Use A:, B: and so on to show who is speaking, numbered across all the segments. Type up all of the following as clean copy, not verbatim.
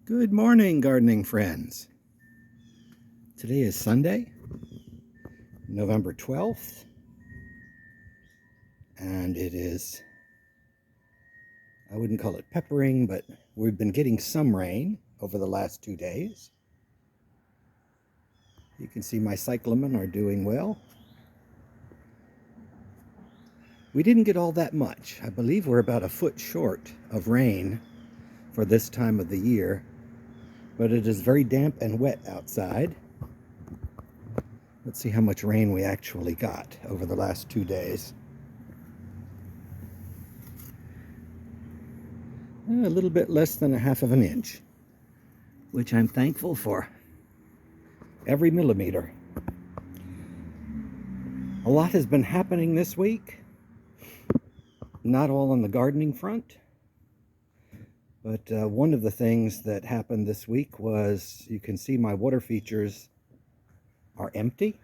A: Good morning, gardening friends. Today is Sunday, November 12th, and it is, I wouldn't call it peppering, but we've been getting some rain over the last 2 days. You can see my cyclamen are doing well. We didn't get all that much. I believe we're about a foot short of rain for this time of the year, but it is very damp and wet outside. Let's see how much rain we actually got over the last 2 days. A little bit less than 1/2 of an inch, which I'm thankful for. Every millimeter. A lot has been happening this week. Not all on the gardening front, but one of the things that happened this week was, you can see my water features are empty.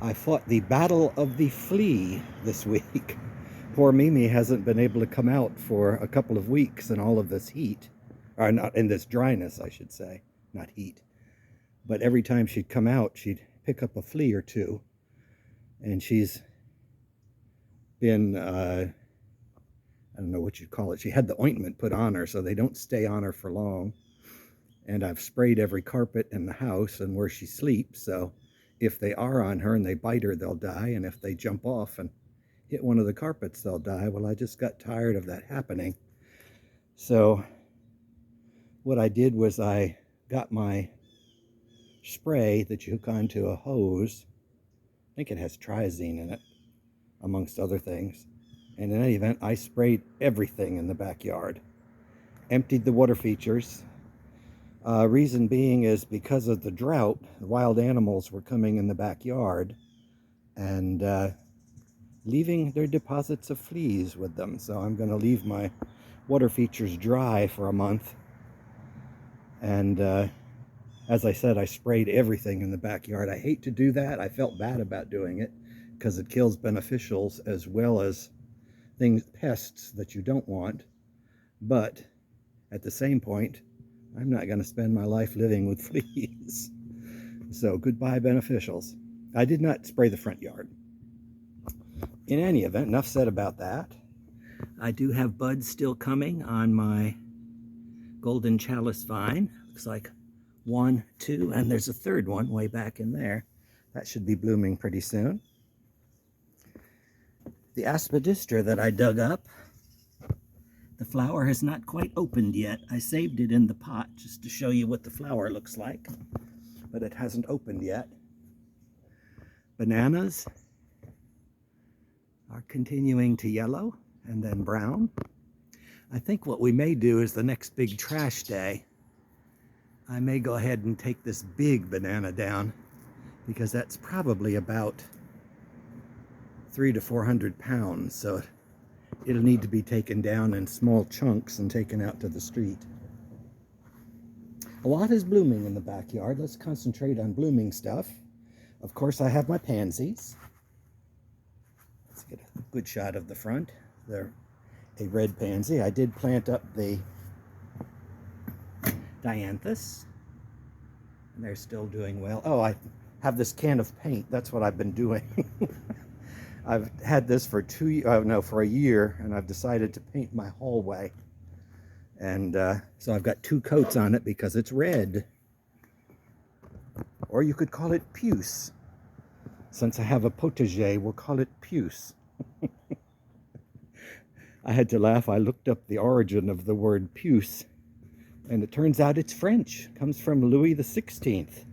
A: I fought the battle of the flea this week. Poor Mimi hasn't been able to come out for a couple of weeks in all of this heat, or not in this dryness, I should say, not heat. But every time she'd come out, she'd pick up a flea or two, and she's been, I don't know what you'd call it. She had the ointment put on her so they don't stay on her for long. And I've sprayed every carpet in the house and where she sleeps, so if they are on her and they bite her, they'll die, and if they jump off and hit one of the carpets, they'll die. Well, I just got tired of that happening. So what I did was I got my spray that you hook onto a hose. I think it has triazine in it, amongst other things. And in any event, I sprayed everything in the backyard. Emptied the water features. Reason being is because of the drought, the wild animals were coming in the backyard and leaving their deposits of fleas with them. So I'm going to leave my water features dry for a month. And as I said, I sprayed everything in the backyard. I hate to do that. I felt bad about doing it because it kills beneficials as well as pests that you don't want. But at the same point, I'm not going to spend my life living with fleas. So goodbye beneficials. I did not spray the front yard. In any event, enough said about that. I do have buds still coming on my golden chalice vine. Looks like 1, 2, and there's a third one way back in there. That should be blooming pretty soon. The aspidistra that I dug up, the flower has not quite opened yet. I saved it in the pot just to show you what the flower looks like, but it hasn't opened yet. Bananas are continuing to yellow and then brown. I think what we may do is the next big trash day, I may go ahead and take this big banana down, because that's probably about 300 to 400 pounds. So it'll need to be taken down in small chunks and taken out to the street. A lot is blooming in the backyard. Let's concentrate on blooming stuff. Of course, I have my pansies. Let's get a good shot of the front. They're a red pansy. I did plant up the dianthus, and they're still doing well. Oh, I have this can of paint. That's what I've been doing. I've had this for for a year, and I've decided to paint my hallway. And so I've got 2 coats on it because it's red. Or you could call it puce. Since I have a potager, we'll call it puce. I had to laugh. I looked up the origin of the word puce, and it turns out it's French. It comes from Louis XVI.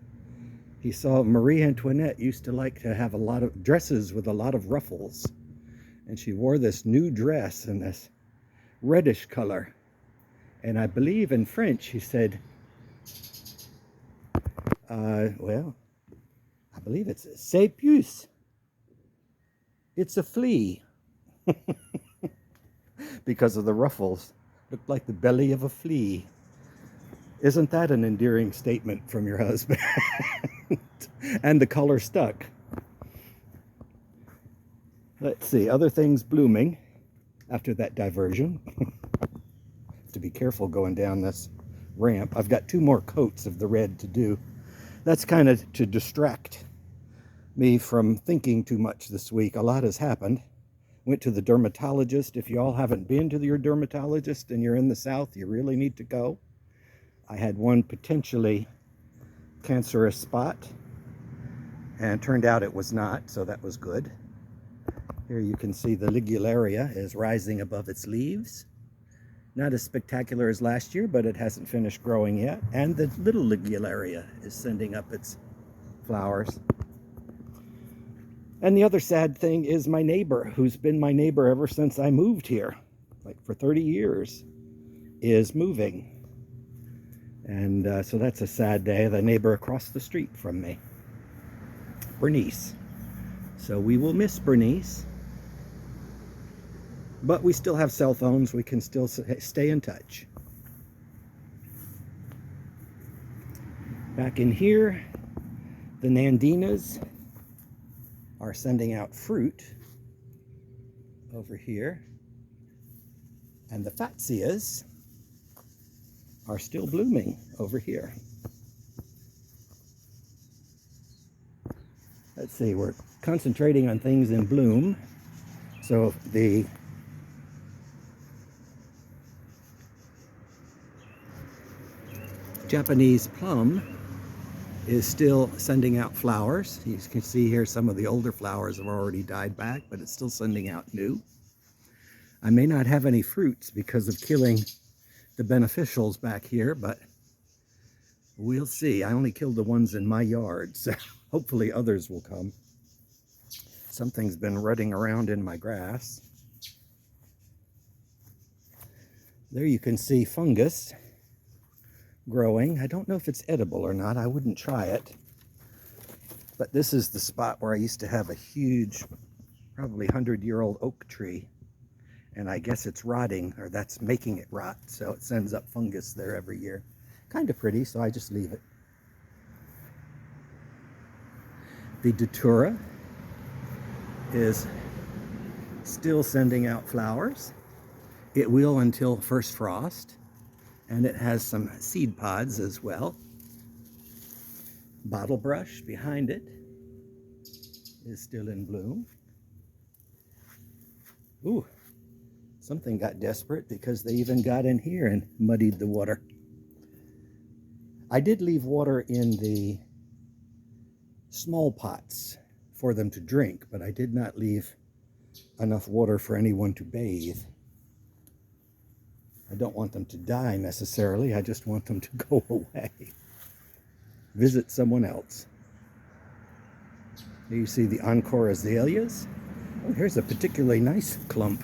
A: He saw Marie Antoinette used to like to have a lot of dresses with a lot of ruffles, and she wore this new dress in this reddish color. And I believe in French he said, well, I believe it's "c'est puce." It's a flea. Because of the ruffles. Looked like the belly of a flea. Isn't that an endearing statement from your husband? And the color stuck. Let's see, other things blooming after that diversion. to be careful going down this ramp. I've got 2 more coats of the red to do. That's kind of to distract me from thinking too much this week. A lot has happened. Went to the dermatologist. If you all haven't been to your dermatologist and you're in the South, you really need to go. I had one potentially cancerous spot, and turned out it was not, so that was good. Here you can see the ligularia is rising above its leaves. Not as spectacular as last year, but it hasn't finished growing yet. And the little ligularia is sending up its flowers. And the other sad thing is my neighbor, who's been my neighbor ever since I moved here, like for 30 years, is moving. And so that's a sad day. The neighbor across the street from me, Bernice. So we will miss Bernice. But we still have cell phones. We can still stay in touch. Back in here, the Nandinas are sending out fruit over here. And the Fatsias are still blooming over here. Let's see, we're concentrating on things in bloom. So the Japanese plum is still sending out flowers. You can see here some of the older flowers have already died back, but it's still sending out new. I may not have any fruits because of killing the beneficials back here, but we'll see. I only killed the ones in my yard, so hopefully others will come. Something's been rutting around in my grass. There you can see fungus growing. I don't know if it's edible or not. I wouldn't try it. But this is the spot where I used to have a huge, probably 100-year-old oak tree. And I guess it's rotting, or that's making it rot. So it sends up fungus there every year. Kind of pretty, so I just leave it. The datura is still sending out flowers. It will until first frost. And it has some seed pods as well. Bottle brush behind it is still in bloom. Ooh, something got desperate because they even got in here and muddied the water. I did leave water in the small pots for them to drink, but I did not leave enough water for anyone to bathe. I don't want them to die necessarily. I just want them to go away. Visit someone else. Here you see the Encore azaleas. Oh, here's a particularly nice clump.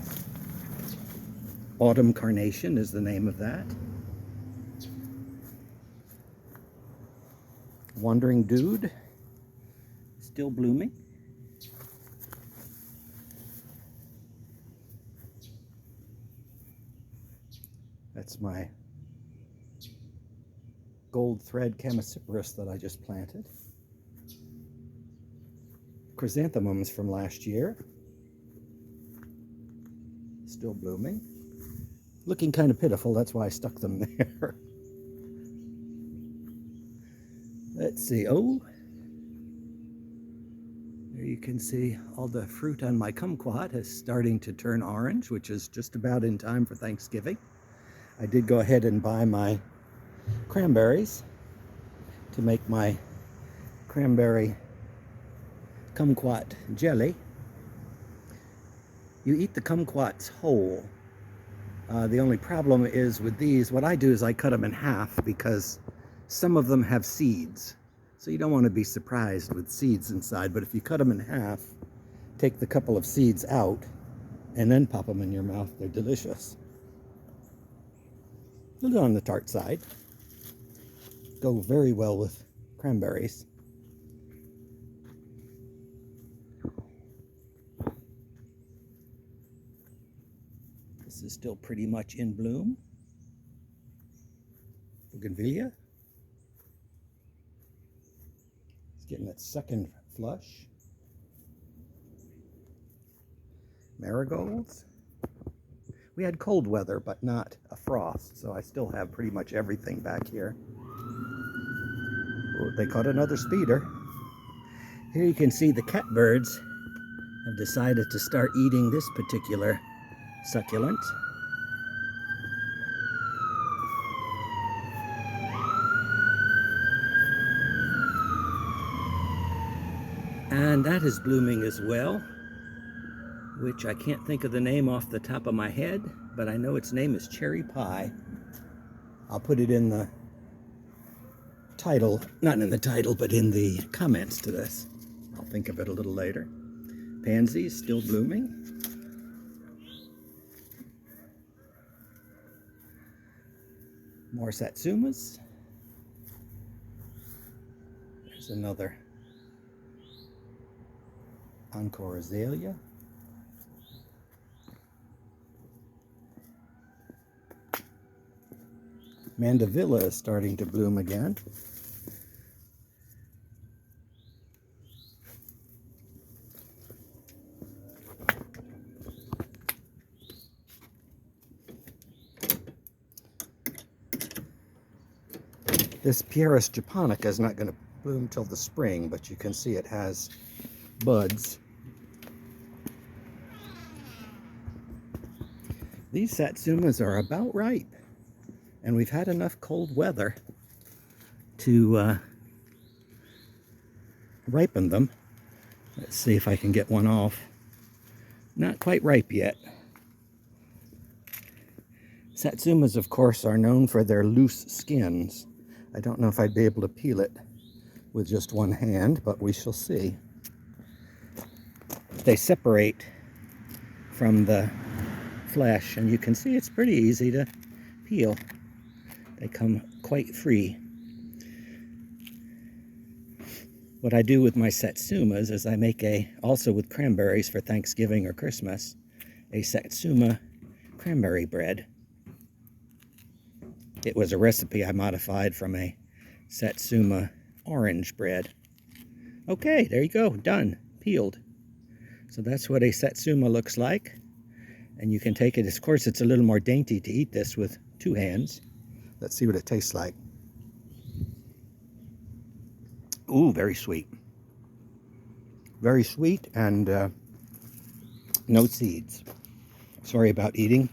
A: Autumn Carnation is the name of that. Wandering Dude, still blooming. That's my gold thread Chamaecyparis that I just planted. Chrysanthemums from last year. Still blooming. Looking kind of pitiful, that's why I stuck them there. Let's see, oh. There you can see all the fruit on my kumquat is starting to turn orange, which is just about in time for Thanksgiving. I did go ahead and buy my cranberries to make my cranberry kumquat jelly. You eat the kumquats whole. The only problem is with these, what I do is I cut them in half because some of them have seeds. So you don't want to be surprised with seeds inside, but if you cut them in half, take the couple of seeds out, and then pop them in your mouth, they're delicious. A little on the tart side. Go very well with cranberries. This is still pretty much in bloom. Bougainvillea. It's getting its second flush. Marigolds. We had cold weather, but not a frost, so I still have pretty much everything back here. Oh, they caught another speeder. Here you can see the catbirds have decided to start eating this particular succulent. And that is blooming as well, which I can't think of the name off the top of my head, but I know its name is cherry pie. I'll put it in the title, not in the title, but in the comments to this. I'll think of it a little later. Pansies still blooming. More Satsumas. There's another Encore Azalea. Mandevilla is starting to bloom again. This Pieris japonica is not going to bloom till the spring, but you can see it has buds. These Satsumas are about ripe, and we've had enough cold weather to ripen them. Let's see if I can get one off. Not quite ripe yet. Satsumas, of course, are known for their loose skins. I don't know if I'd be able to peel it with just one hand, but we shall see. They separate from the flesh, and you can see it's pretty easy to peel. They come quite free. What I do with my Satsumas is I make also with cranberries for Thanksgiving or Christmas, a Satsuma cranberry bread. It was a recipe I modified from a Satsuma orange bread. Okay, there you go, done, peeled. So that's what a Satsuma looks like. And you can take it, of course it's a little more dainty to eat this with two hands. Let's see what it tastes like. Ooh, very sweet. Very sweet and no seeds. Sorry about eating.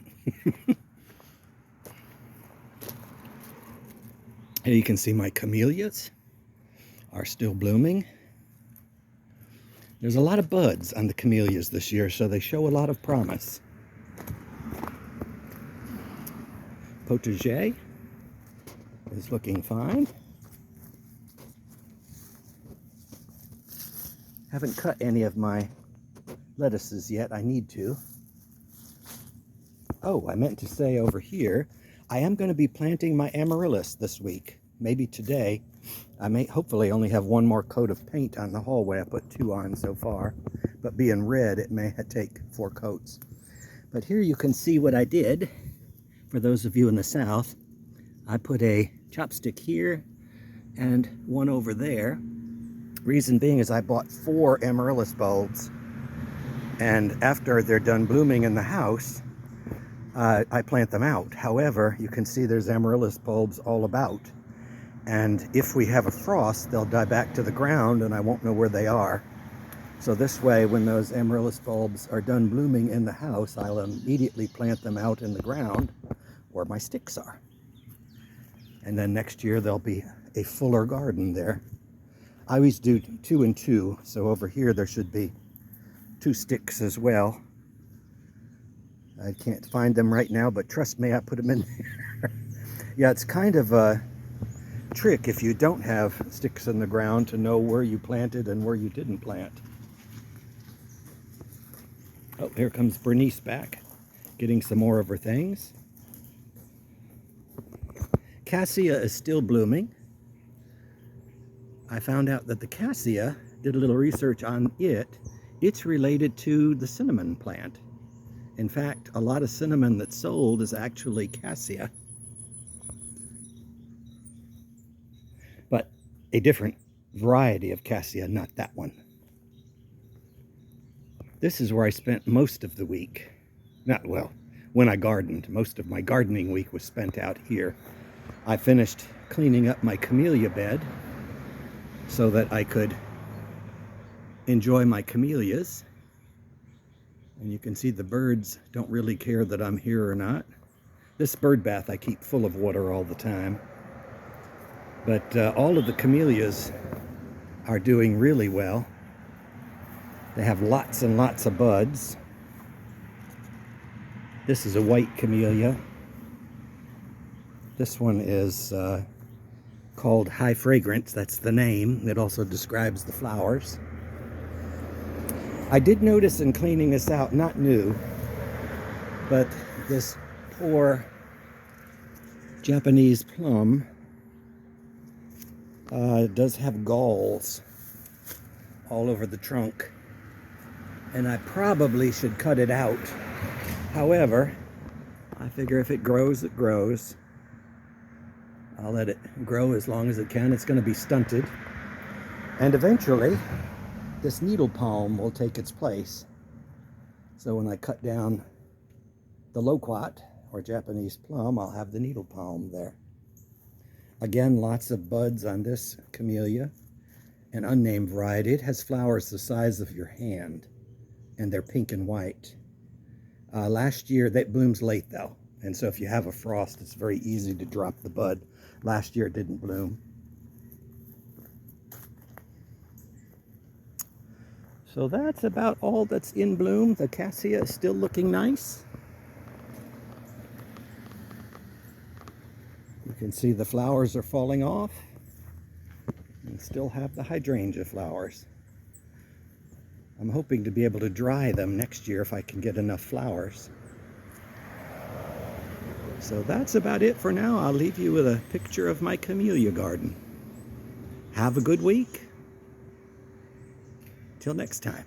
A: Here you can see my camellias are still blooming. There's a lot of buds on the camellias this year, so they show a lot of promise. Potager is looking fine. Haven't cut any of my lettuces yet. I need to. Oh, I meant to say over here, I am going to be planting my amaryllis this week. Maybe today. I may hopefully only have one more coat of paint on the hallway. I put 2 on so far. But being red, it may take 4 coats. But here you can see what I did. For those of you in the south, I put a chopstick here and one over there. Reason being is I bought 4 amaryllis bulbs, and after they're done blooming in the house, I plant them out. However, you can see there's amaryllis bulbs all about, and if we have a frost, they'll die back to the ground and I won't know where they are. So this way, when those amaryllis bulbs are done blooming in the house, I'll immediately plant them out in the ground where my sticks are. And then next year there'll be a fuller garden there. I always do 2 and 2, so over here there should be 2 sticks as well. I can't find them right now, but trust me, I put them in there. Yeah, it's kind of a trick if you don't have sticks in the ground to know where you planted and where you didn't plant. Oh, here comes Bernice back, getting some more of her things. Cassia is still blooming. I found out that the cassia, did a little research on it, it's related to the cinnamon plant. In fact, a lot of cinnamon that's sold is actually cassia. But a different variety of cassia, not that one. This is where I spent most of the week. Not, well, when I gardened. Most of my gardening week was spent out here. I finished cleaning up my camellia bed so that I could enjoy my camellias. And you can see the birds don't really care that I'm here or not. This bird bath I keep full of water all the time. But all of the camellias are doing really well. They have lots and lots of buds. This is a white camellia. This one is called High Fragrance. That's the name. It also describes the flowers. I did notice in cleaning this out, not new, but this poor Japanese plum does have galls all over the trunk, and I probably should cut it out. However, I figure if it grows, it grows. I'll let it grow as long as it can. It's going to be stunted, and eventually this needle palm will take its place. So when I cut down the loquat, or Japanese plum, I'll have the needle palm there. Again, lots of buds on this camellia, an unnamed variety. It has flowers the size of your hand, and they're pink and white. Last year, that blooms late though, and so if you have a frost, it's very easy to drop the bud. Last year it didn't bloom. So that's about all that's in bloom. The cassia is still looking nice. You can see the flowers are falling off, and still have the hydrangea flowers. I'm hoping to be able to dry them next year if I can get enough flowers. So that's about it for now. I'll leave you with a picture of my camellia garden. Have a good week. Till next time.